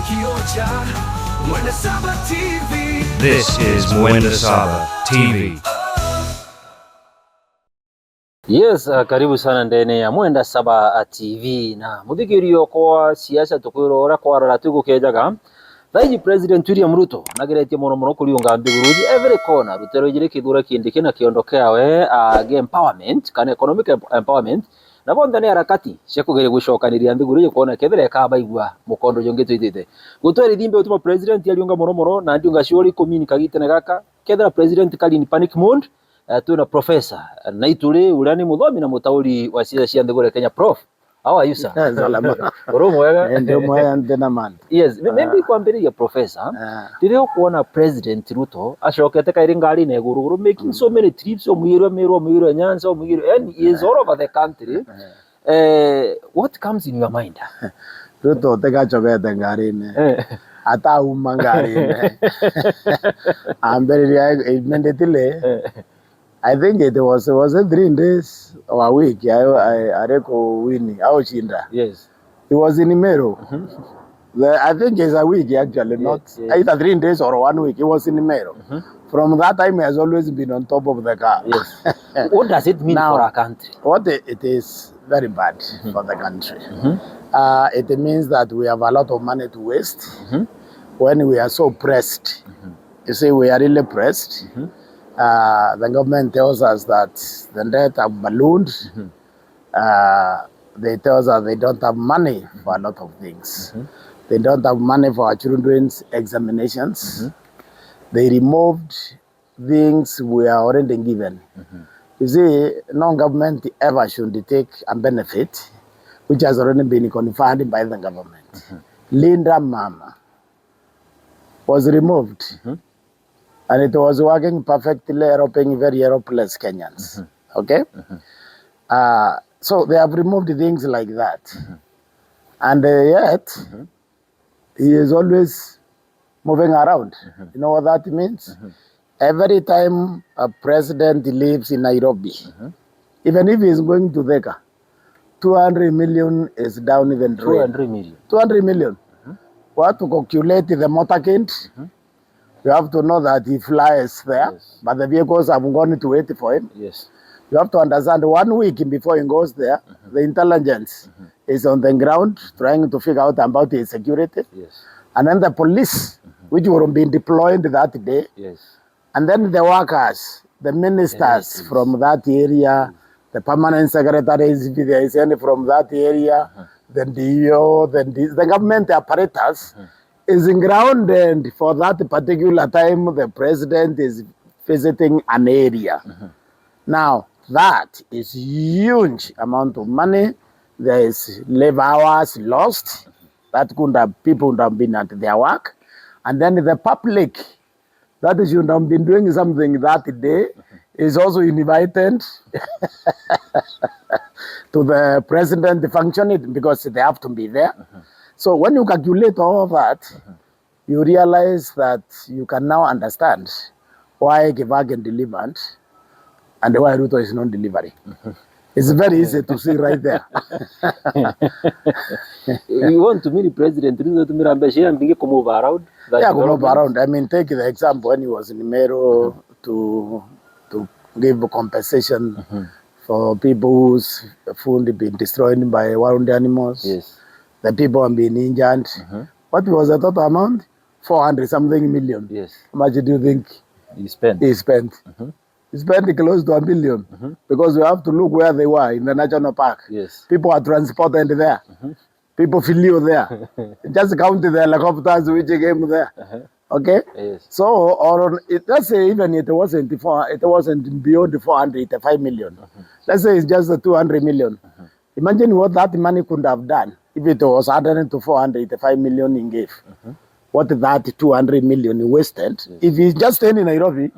kiocha Mwenda Saba TV. This is Mwenda Saba TV. Yes, karibu sana ndene ya Mwenda Saba TV na muthikirio kwa siasa tukwirora kwa raratu gukejaga Thaiji President William Ruto nageretie muno kuriunga mbiguruji every corner rutero igire kithura kindi kina kiondokea we empowerment kana economic empowerment na bonda ni harakati cia kugere gucokaniria mbiguruji kuona kethire kabaigwa mukondo jonge twitite gutwari thimbe utuma president aliunga muno na ndiunga ciori communicate gitene gaka kethira president kali ni panic mode. Tuna Professor Naituli urani muthomi na mutauri wa ciaca cia nthigure Kenya. Prof, how are you sir? Salama. Oro mwega? Ndio mwega ndena man. Yes, maybe kwambiriria Professor. Ndirio kuona President Ruto acokete kairi ngari na iguru making so many trips omwiro Nyanza omwiro and he is all over the country. What comes in your mind? Ruto tega chokete ngari ne. Ata uma ngari ne. Amberiria immediately. I think it was 3 days or a week. I reckon winning. Yes. It was in Imero. I think it's a week actually, not either 3 days or 1 week. It was in Imero. From that time, he has always been on top of the car. Yes. What does it mean now, for our country? What it is very bad for the country. It means that we have a lot of money to waste when we are so pressed. You see, we are really pressed. The government tells us that the debt have ballooned. They tell us they don't have money for a lot of things. They don't have money for our children's examinations. They removed things we are already given. You see, no government ever should take a benefit which has already been conferred by the government. Linda Mama was removed. And it was working perfectly, helping very helpless Kenyans. Okay? So they have removed things like that. And yet, he is always moving around. You know what that means? Every time a president lives in Nairobi, even if he is going to Theka, 200 million is down even the drain. 200 million. 200 million. What to calculate the motorcade? You have to know that he flies there, but the vehicles have gone to wait for him. Yes. You have to understand 1 week before he goes there, the intelligence is on the ground trying to figure out about his security. Yes. And then the police, which were being deployed that day. Yes. And then the workers, the ministers from that area, the permanent secretaries, if there is any from that area, then the government apparatus is grounded for that particular time the president is visiting an area. Now, that is huge amount of money. There is labor hours lost. That people would have been at their work. And then the public that should have been doing something that day is also invited to the president functioning because they have to be there. So when you calculate all of that, you realize that you can now understand why Givagan delivered and why Ruto is not delivering. It's very easy to see right there. You want to meet the president, Ruto to meet Ambassador and begin to move around? Yeah, to move around. I mean, take the example when he was in Imero to give compensation for people whose food had been destroyed by wild animals. Yes. The people have been injured. What was the total amount? 400 something million. Yes. How much do you think he spent? He spent close to 1 billion because we have to look where they were in the national park. Yes. People are transported there. People flew there. Just count the helicopters which came there. Okay. Yes. So, let's say even it wasn't beyond 485 million. Let's say it's just 200 million. Imagine what that money could have done if it was added to 485 million in gave. What that 200 million he wasted. If he's just staying in Nairobi,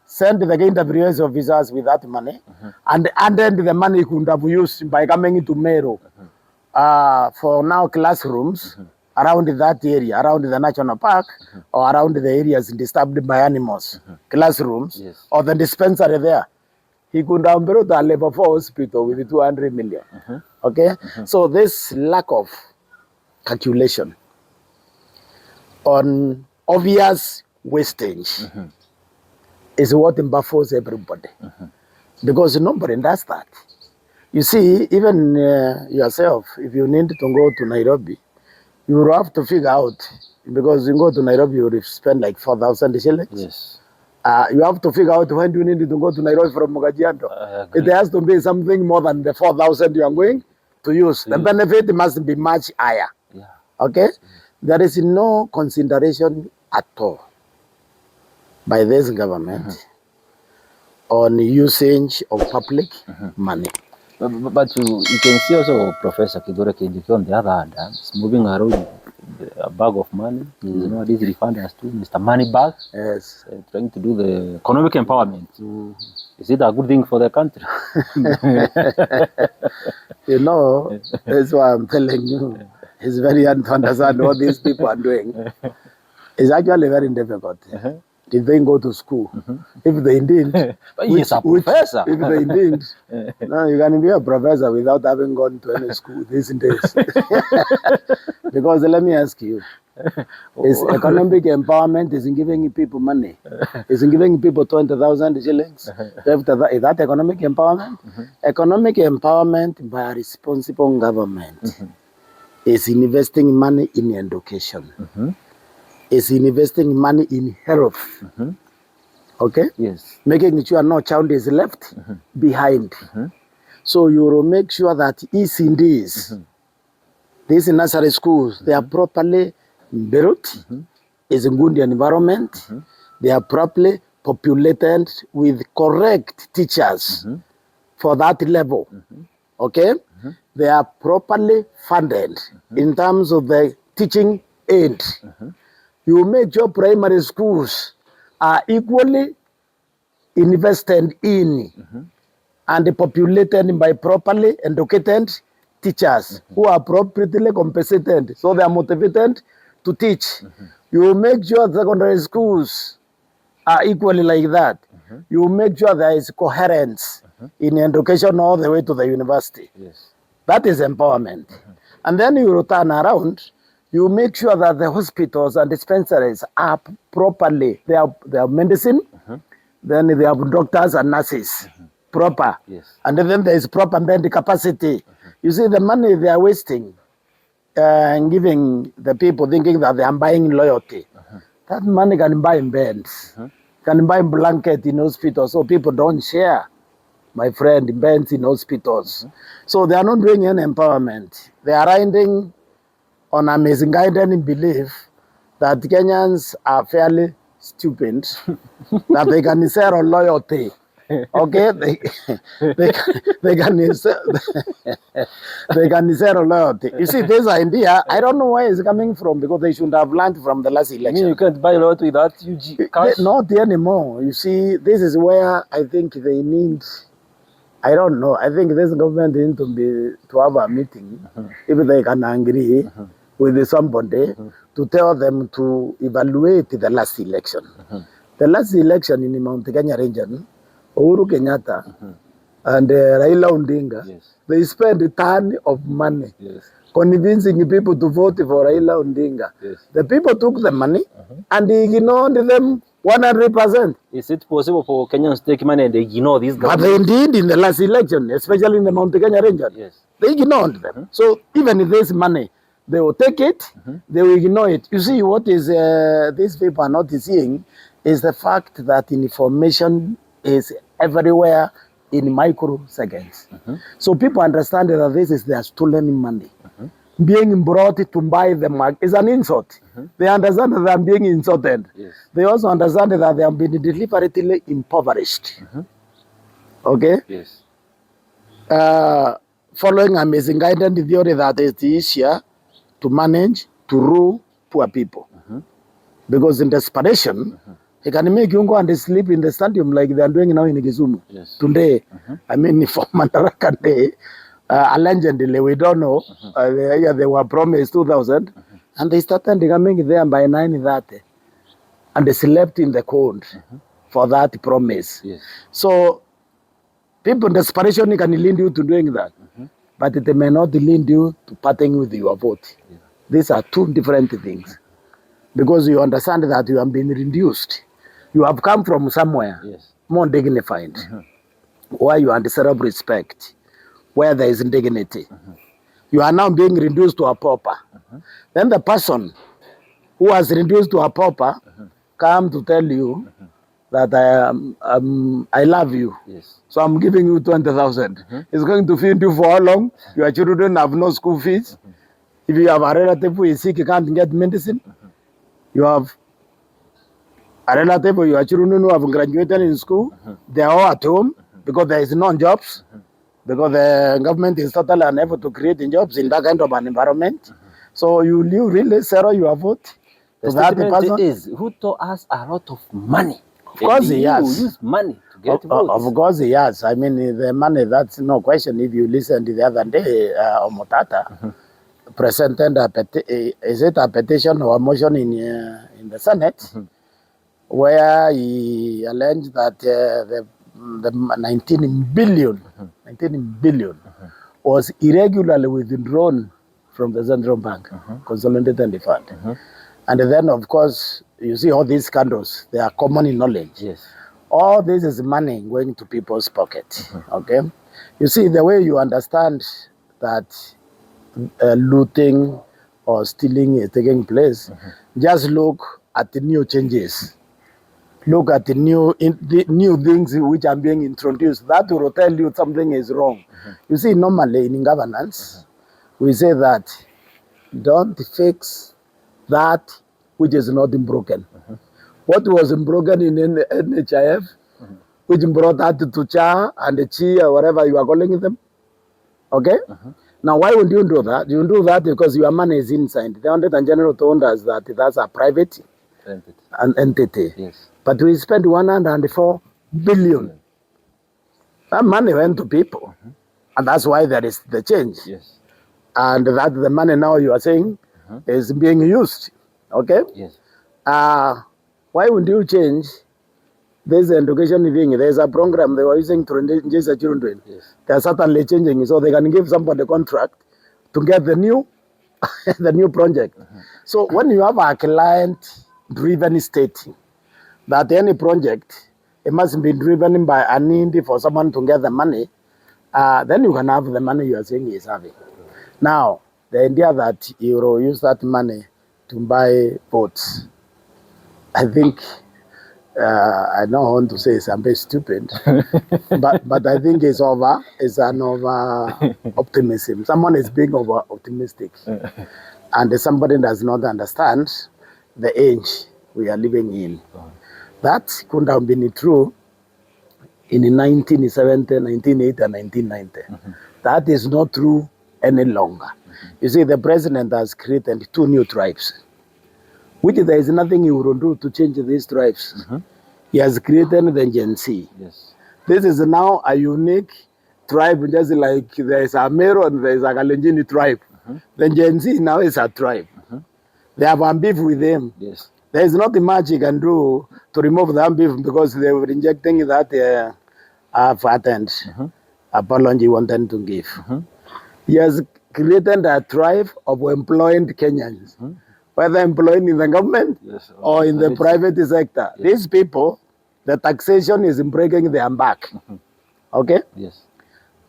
send the KWS officers with that money, and then the money could have used by coming into Meru for now classrooms around that area, around the national park, or around the areas disturbed by animals, classrooms, or the dispensary there. He could have built a level 4 hospital with 200 million. Okay? So this lack of calculation on obvious wastage is what baffles everybody. Because nobody does that. You see, even yourself, if you need to go to Nairobi, you will have to figure out, because you go to Nairobi, you will spend like 4,000 shillings. Yes. You have to figure out when do you need to go to Nairobi from Mogajianto. It has to be something more than the 4,000 you are going to use. The benefit must be much higher. Yeah. Okay? There is no consideration at all by this government on usage of public money. But you can see also Professor Kidore Kindiki on the other hand, is moving around a bag of money. You know, this refunders too, Mr. Moneybag. Yes. Trying to do the economic empowerment. Is it a good thing for the country? You know, that's why I'm telling you. It's very hard to understand what these people are doing. It's actually very difficult. Did they go to school? If they didn't, he's a professor. If they didn't, no, you can be a professor without having gone to any school these days. Because let me ask you, is economic empowerment isn't giving people money? Isn't giving people 20,000 shillings? Is that economic empowerment? Economic empowerment by a responsible government is investing money in education. Is investing money in health. Okay? Yes. Making sure no child is left behind. So you will make sure that ECDs, these nursery schools, they are properly built, is a good environment, they are properly populated with correct teachers for that level. Okay? They are properly funded in terms of the teaching aid. You make sure primary schools are equally invested in and populated by properly educated teachers who are appropriately compensated, so they are motivated to teach. You make sure secondary schools are equally like that. You make sure there is coherence in education all the way to the university. Yes. That is empowerment. And then you turn around, you make sure that the hospitals and dispensaries are properly, they have medicine, then they have doctors and nurses, proper. Yes. And then there is proper bed capacity. You see the money they are wasting and giving the people thinking that they are buying loyalty. That money can buy beds, can buy blanket in hospitals so people don't share, my friend, beds in hospitals. So they are not doing any empowerment. They are riding on a misguided belief that Kenyans are fairly stupid, that they can sell loyalty. Okay, they can sell loyalty. You see, this idea, I don't know where it's coming from, because they should have learned from the last election. You mean you can't buy loyalty without UG cash? Not anymore. You see, this is where I think they need. I don't know. I think this government needs to have a meeting, if they can agree with somebody, to tell them to evaluate the last election. The last election in the Mount Kenya region, Uhuru Kenyatta and Raila Odinga, they spent a ton of money convincing people to vote for Raila Odinga. The people took the money and they ignored them 100%. Is it possible for Kenyans to take money and they ignore these But governments? they did in the last election, especially in the Mount Kenya region. They ignored them. So even if there's money, they will take it, they will ignore it. You see, what is these people are not seeing is the fact that information is everywhere in microseconds. So people understand that this is their stolen money. Being brought to buy the market is an insult. They understand that they are being insulted. They also understand that they have been deliberately impoverished. Okay? Following a misguided theory that it is easier to manage, to rule poor people. Because in desperation, he can make you go and sleep in the stadium like they are doing now in Kisumu. Today, I mean, for Madaraka Day, allegedly, we don't know, they were promised 2,000, and they started coming there by 9:30, and they slept in the cold for that promise. So, people in desperation can lead you to doing that, but it may not lead you to parting with your vote. These are two different things. because you understand that you have been reduced. You have come from somewhere more dignified, where you deserve respect, where there is dignity. You are now being reduced to a pauper. Then the person who was reduced to a pauper come to tell you that I love you. So I'm giving you 20,000. It's going to feed you for how long? Your children have no school fees. If you have a relative who is sick, you can't get medicine. You have a relative or your children who have graduated in school. They are all at home because there is no jobs. Because the government is totally unable to create jobs in that kind of an environment. So you really sell your vote to that person? Is Ruto has a lot of money. Of course he has. Use money to get votes. Of course he has. I mean, the money, that's no question. If you listen to the other day, Omotata presented a petition or a motion in the Senate where he alleged that the 19 billion was irregularly withdrawn from the central bank, consolidated fund. And then, of course, you see all these scandals, they are common knowledge. All this is money going to people's pocket. Okay? You see, the way you understand that looting or stealing is taking place, just look at the new changes. Look at the new things which are being introduced. That will tell you something is wrong. You see, normally in governance, we say that don't fix that which is not broken. What was broken in NHIF, which brought that to CHA and the CHI or whatever you are calling them, okay? Now, why would you do that? You do that because your money is inside. The Auditor General told us that that's a private entity. But we spent 104 billion. That money went to people. And that's why there is the change. And that the money now you are saying is being used. Okay? Why would you change this education thing? There's a program they were using to engage the children. They are certainly changing so they can give somebody a contract to get the new the new project. So when you have a client-driven state, that any project, it must be driven by a need for someone to get the money, then you can have the money you are saying is having. Now, the idea that you will use that money to buy votes, I think, I don't want to say it's a bit stupid, but I think it's an over optimism. Someone is being over optimistic, and somebody does not understand the age we are living in. That couldn't have been true in 1970, 1980, and 1990. That is not true any longer. You see, the president has created 2 new tribes, which there is nothing he will do to change these tribes. He has created the Gen Z. This is now a unique tribe, just like there is a Mero and there is a Kalenjin tribe. The Gen Z now is a tribe. They have a beef with them. There is nothing much he can do to remove the beef because they were injecting that patent apology he wanted to give. He has created a tribe of employed Kenyans, whether employed in the government or in the private sector. These people, the taxation is breaking their back. Okay?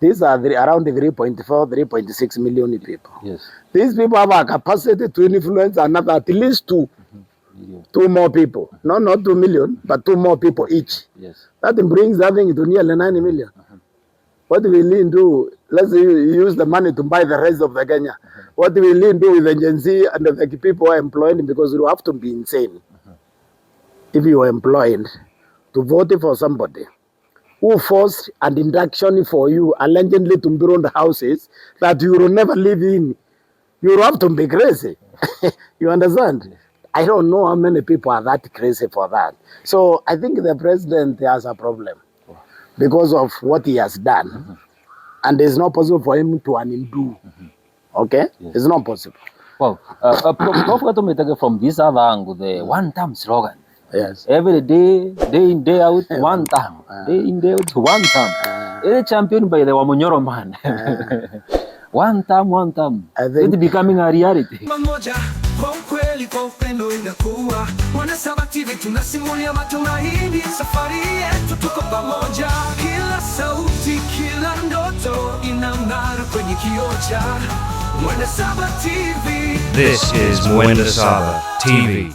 These are around 3.4, 3.6 million people. These people have a capacity to influence another at least 2 more people. No, not 2 million, but 2 more people each. That brings that thing to nearly 9 million. What will Lin do? Let's use the money to buy the rest of the Kenya. What will Lin do with the Gen Z and the people who are employed? Because you have to be insane if you are employed to vote for somebody who forced an induction for you allegedly to build houses that you will never live in. You have to be crazy. You understand? I don't know how many people are that crazy for that. So I think the president has a problem because of what he has done. And it's not possible for him to undo. Okay? It's not possible. Well, Prof, from this other angle, the one-time slogan. Every day, day in, day out, one time. Day in, day out, one time. It's championed by the Wamunyoro man. One time. It's becoming a reality. kwa ukweli, kwa upendo inakuwa. Wanasaba TV tunasimulia matumaini, safari yetu tuko pamoja. Kila sauti, kila ndoto inang'ara kwenye kioo cha Wanasaba TV. This is Wanasaba TV.